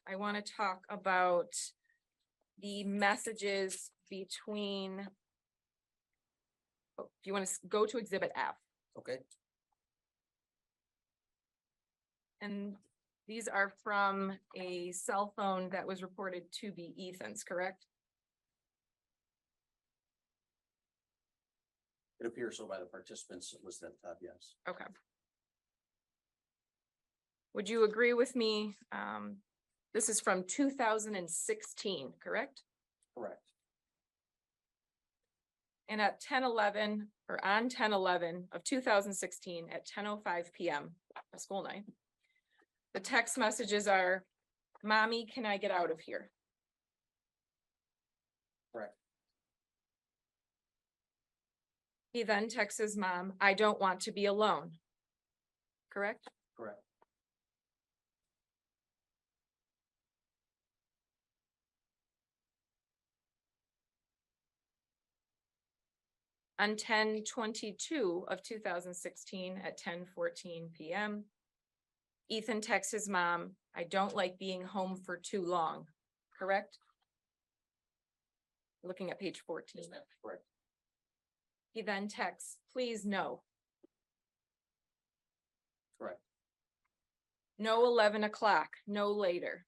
I want to talk about the messages between. Oh, if you want to go to Exhibit F, Okay, and these are from a cell phone that was reported to be Ethan's, correct? it appears so by the participants listed at the top, yes. Okay. Would you agree with me? This is from 2016, correct? Correct. And at 10:11 or on 10/11 of 2016 at 10:05 PM, a school night. The text messages are, "Mommy, can I get out of here?" Correct. He then texts his mom, "I don't want to be alone." Correct? Correct. On 10/22 of 2016 at 10:14 PM, Ethan texts his mom, "I don't like being home for too long." Correct? Looking at page 14. Yes, ma'am. Correct. He then texts, "Please no." Correct. No 11 o'clock, no later.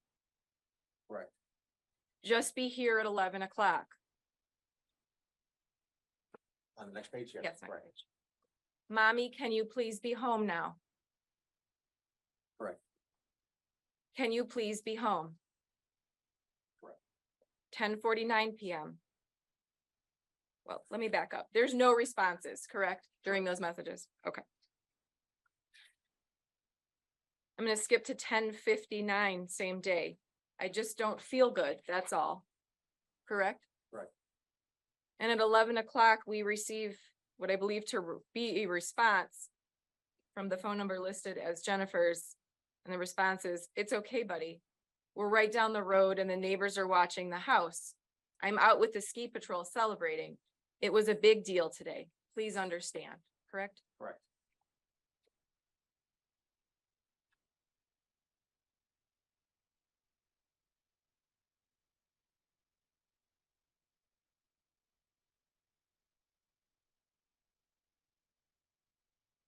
Correct. Just be here at 11 o'clock. On the next page, yes. Yes, next Correct. page. Mommy, can you please be home now? Correct. Can you please be home? Correct. 10:49 PM. Well, let me back up. There's no responses, correct, during those messages? Okay. I'm gonna skip to 10:59, same day. I just don't feel good, that's all. Correct? Correct. And at 11 o'clock, we receive what I believe to be a response from the phone number listed as Jennifer's. And the response is, "It's okay, buddy. We're right down the road and the neighbors are watching the house. I'm out with the ski patrol celebrating. It was a big deal today. Please understand." Correct? Correct.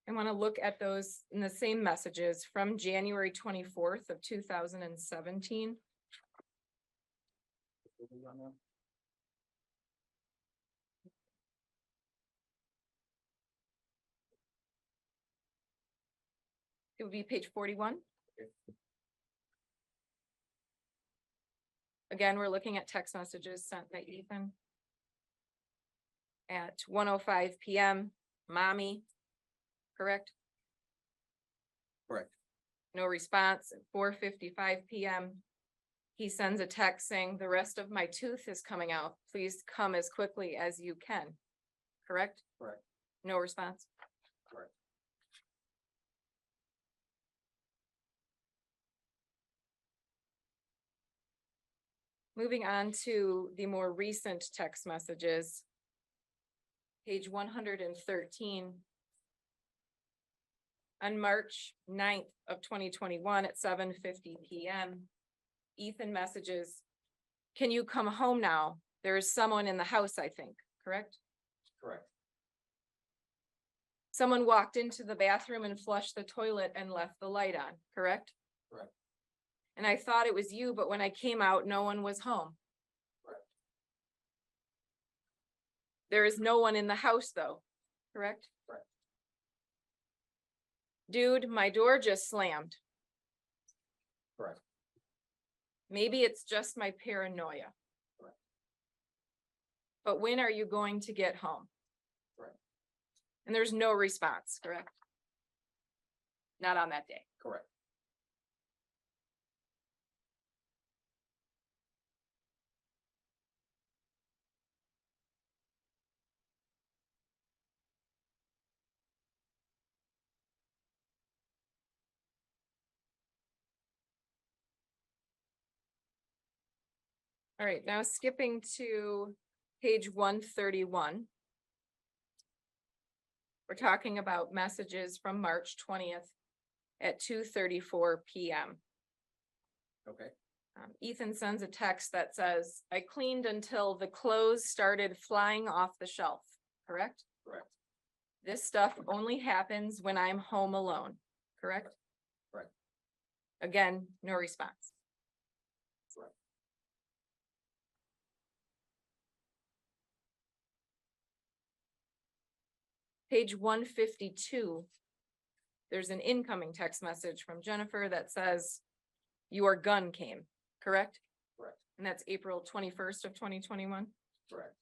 I want to look at those in the same messages from January 24th of 2017. It would be page 41. Okay. Again, we're looking at text messages sent by Ethan. At 1:05 PM, "Mommy," correct? Correct. No response. At 4:55 PM, he sends a text saying, "The rest of my tooth is coming out. Please come as quickly as you can." Correct? Correct. No response. Correct. Moving on to the more recent text messages. Page 113. On March 9th of 2021 at 7:50 PM, Ethan messages, "Can you come home now? There is someone in the house, I think," correct? Correct. Someone walked into the bathroom and flushed the toilet and left the light on, correct? Correct. And I thought it was you, but when I came out, no one was home. Correct. There is no one in the house though, correct? Correct. Dude, my door just slammed. Correct. Maybe it's just my paranoia. Correct. But when are you going to get home? Correct. And there's no response, correct? Not on that day. Correct. All right, now skipping to page 131. We're talking about messages from March 20th at 2:34 PM. Okay. Ethan sends a text that says, I cleaned until the clothes started flying off the shelf, correct? Correct. This stuff only happens when I'm home alone, correct? Correct. Again, no response. Correct. Page 152. There's an incoming text message from Jennifer that says, your gun came, correct? Correct. And that's April 21st of 2021. Correct.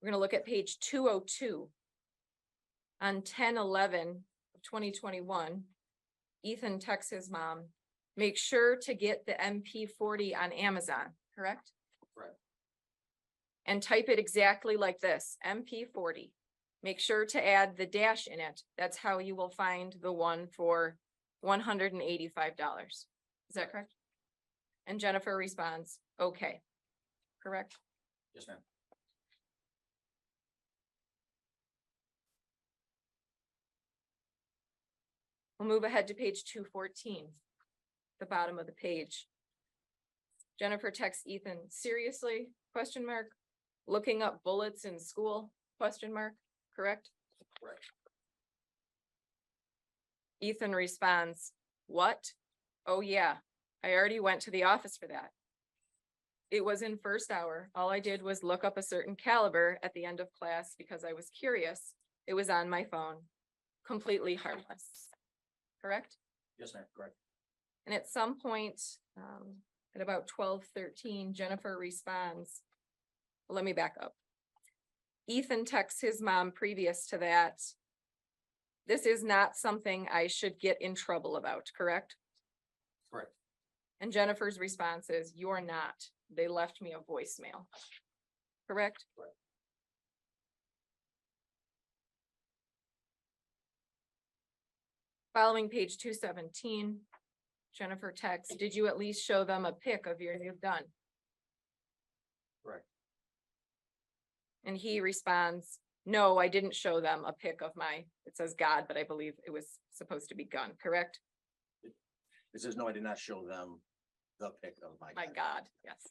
We're gonna look at page 202. On 10/11 of 2021, Ethan texts his mom, make sure to get the MP40 on Amazon, correct? Correct. And type it exactly like this, MP40. Make sure to add the dash in it. That's how you will find the one for $185. Is that correct? And Jennifer responds, okay, correct? Yes, ma'am. We'll move ahead to page 214, the bottom of the page. Jennifer texts Ethan, seriously, question mark, looking up bullets in school, question mark, correct? Correct. Ethan responds, what? Oh yeah, I already went to the office for that. It was in first hour. All I did was look up a certain caliber at the end of class because I was curious. It was on my phone, completely harmless. Correct? Yes, ma'am. Correct. And at some point, at about 12:13, Jennifer responds, well, let me back up. Ethan texts his mom previous to that. This is not something I should get in trouble about, correct? Correct. And Jennifer's response is, you're not. They left me a voicemail. Correct? Correct. Following page 217, Jennifer texts, did you at least show them a pic of your new gun? Correct. And he responds, no, I didn't show them a pic of my, it says God, but I believe it was supposed to be gun, correct? It says, no, I did not show them the pic of my. My God, yes.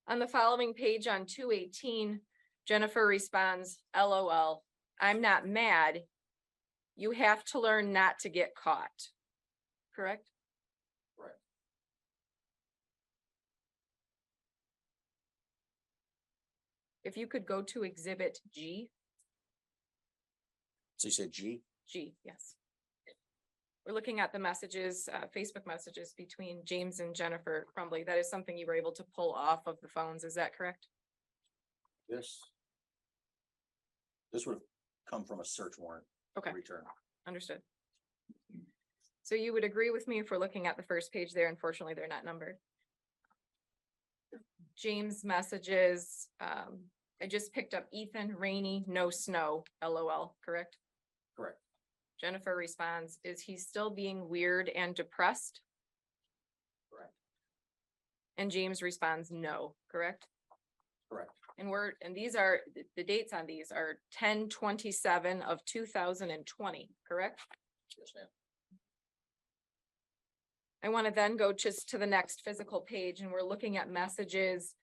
On the following page on 218, Jennifer responds, LOL, I'm not mad. You have to learn not to get caught. Correct? Correct. If If you could go to exhibit G. So you said G? G, yes. We're looking at the messages, Facebook messages between James and Jennifer Crumbley. That is something you were able to pull off of the phones. Is that correct? This would have come from a search warrant. Okay. Return. Understood. So you would agree with me if we're looking at the first page there. Unfortunately, they're not numbered. James messages, I just picked up Ethan, rainy, no snow, LOL, correct? Correct. Jennifer responds, is he still being weird and depressed? Correct. And James responds, no, correct? Correct. And these are, the dates on these are 10/27 of 2020, correct? Yes, ma'am. I want to then go just to the next physical page, and we're looking at messages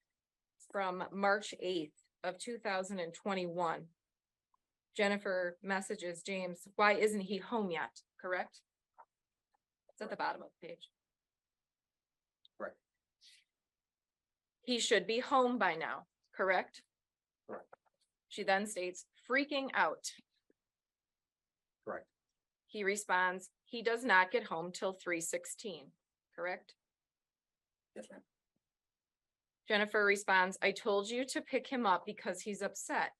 from March 8th of 2021. Jennifer messages James, why isn't he home yet? Correct? It's at the bottom of the page. Correct. He should be home by now, correct? Correct. She then states, freaking out. Correct. He responds, he does not get home till 3:16, correct? Yes, ma'am. Jennifer responds, I told you to pick him up because he's upset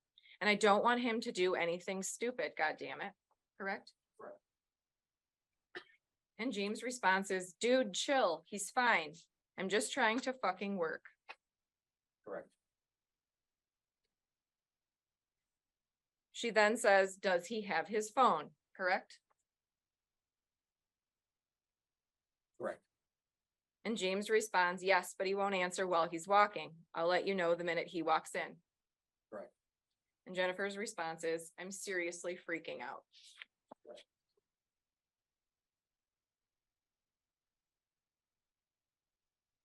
and I don't want him to do anything stupid, God damn it, correct? Correct. And James' response is, dude, chill, he's fine. I'm just trying to fucking work. Correct. She then says, does he have his phone, correct? Correct. And James responds, yes, but he won't answer while he's walking. I'll let you know the minute he walks in. Correct. And Jennifer's response is, I'm seriously freaking out.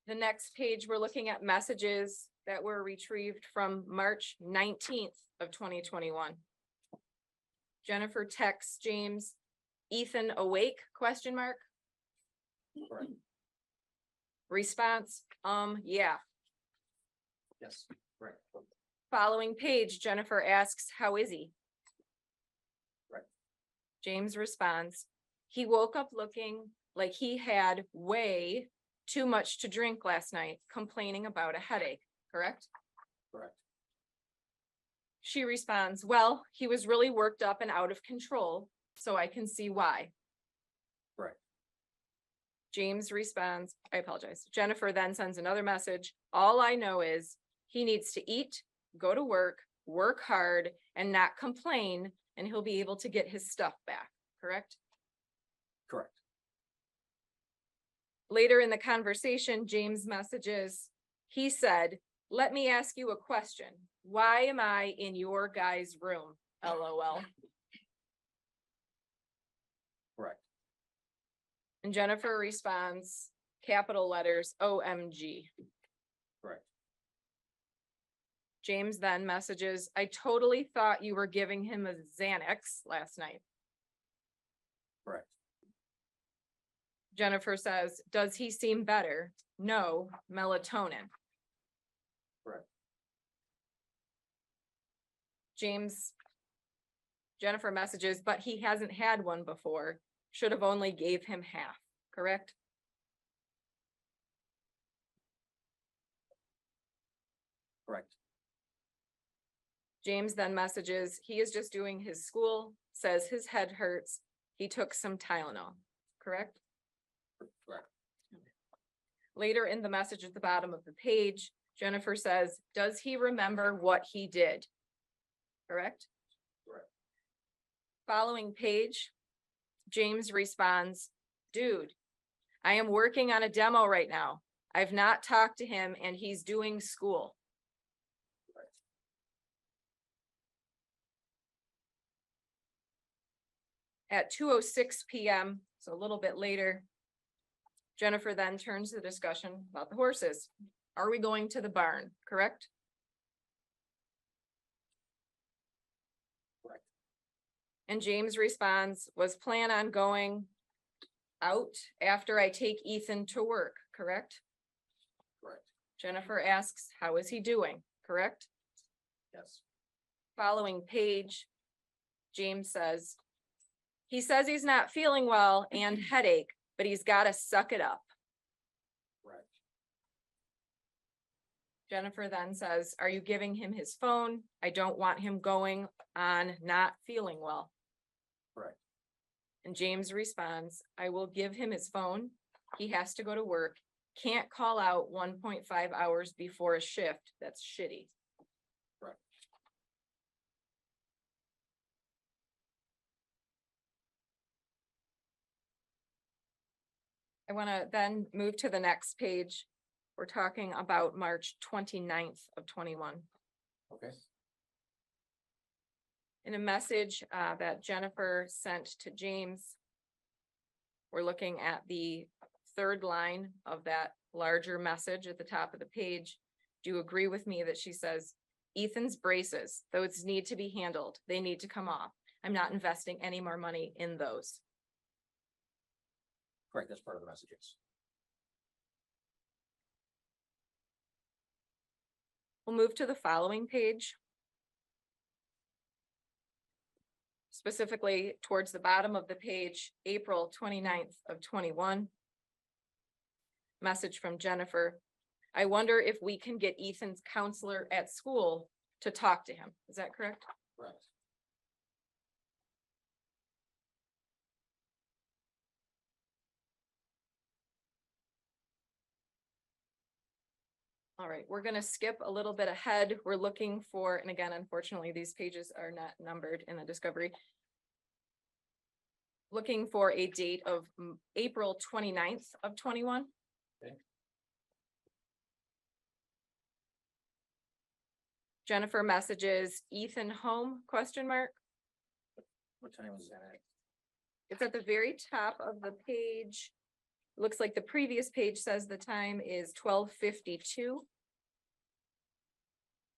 The next page, we're looking at messages that were retrieved from March 19th of 2021. Jennifer texts James, Ethan awake, question mark. Correct. Response, yeah. Yes, correct. Following page, Jennifer asks, how is he? Right. James responds, he woke up looking like he had way too much to drink last night, complaining about a headache, correct? Correct. She responds, well, he was really worked up and out of control, so I can see why. Correct. James responds, I apologize. Jennifer then sends another message. All I know is he needs to eat, go to work hard, and not complain, and he'll be able to get his stuff back, correct? Correct. Later in the conversation, James messages, he said, let me ask you a question. Why am I in your guy's room? LOL. Correct. And Jennifer responds, capital letters, OMG. Correct. James then messages, I totally thought you were giving him a Xanax last night. Correct. Jennifer says, does he seem better? No, melatonin. Correct. Jennifer messages, but he hasn't had one before. Should have only gave him half, correct? Correct. James then messages, he is just doing his school, says his head hurts. He took some Tylenol, correct? Correct. Later in the message at the bottom of the page, Jennifer says, does he remember what he did? Correct? Correct. Following page, James responds, dude, I am working on a demo right now. I've not talked to him and he's doing school. At 2:06 p.m., so a little bit later, Jennifer then turns the discussion about the horses. Are we going to the barn, correct? Correct. And James responds, was plan on going out after I take Ethan to work, correct? Correct. Jennifer asks, how is he doing, correct? Yes. Following page, James says, he says he's not feeling well and headache, but he's got to suck it up. Correct. Jennifer then says, are you giving him his phone? I don't want him going on not feeling well. Correct. And James responds, I will give him his phone. He has to go to work. Can't call out 1.5 hours before a shift. That's shitty. Correct. I want to then move to the next page. We're talking about March 29th of 21. Okay. In a message that Jennifer sent to James, we're looking at the third line of that larger message at the top of the page. Do you agree with me that she says, Ethan's braces, those need to be handled. They need to come off. I'm not investing any more money in those. Correct. That's part of the messages. We'll move to the following page. Specifically towards the bottom of the page, April 29th of 21. Message from Jennifer. I wonder if we can get Ethan's counselor at school to talk to him. Is that correct? Correct. All right, we're gonna skip a little bit ahead. We're looking for, and again, unfortunately, these pages are not numbered in the discovery. Looking for a date of April 29th of 21. Okay. Jennifer messages Ethan home, question mark. What time is that? It's at the very top of the page. Looks like the previous page says the time is 12:52.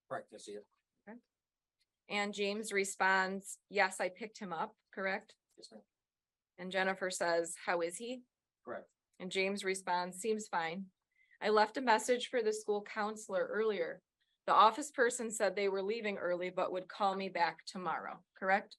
Correct, I see it. And James responds, yes, I picked him up, correct? Yes, ma'am. And Jennifer says, how is he? Correct. And James responds, seems fine. I left a message for the school counselor earlier. The office person said they were leaving early, but would call me back tomorrow, correct?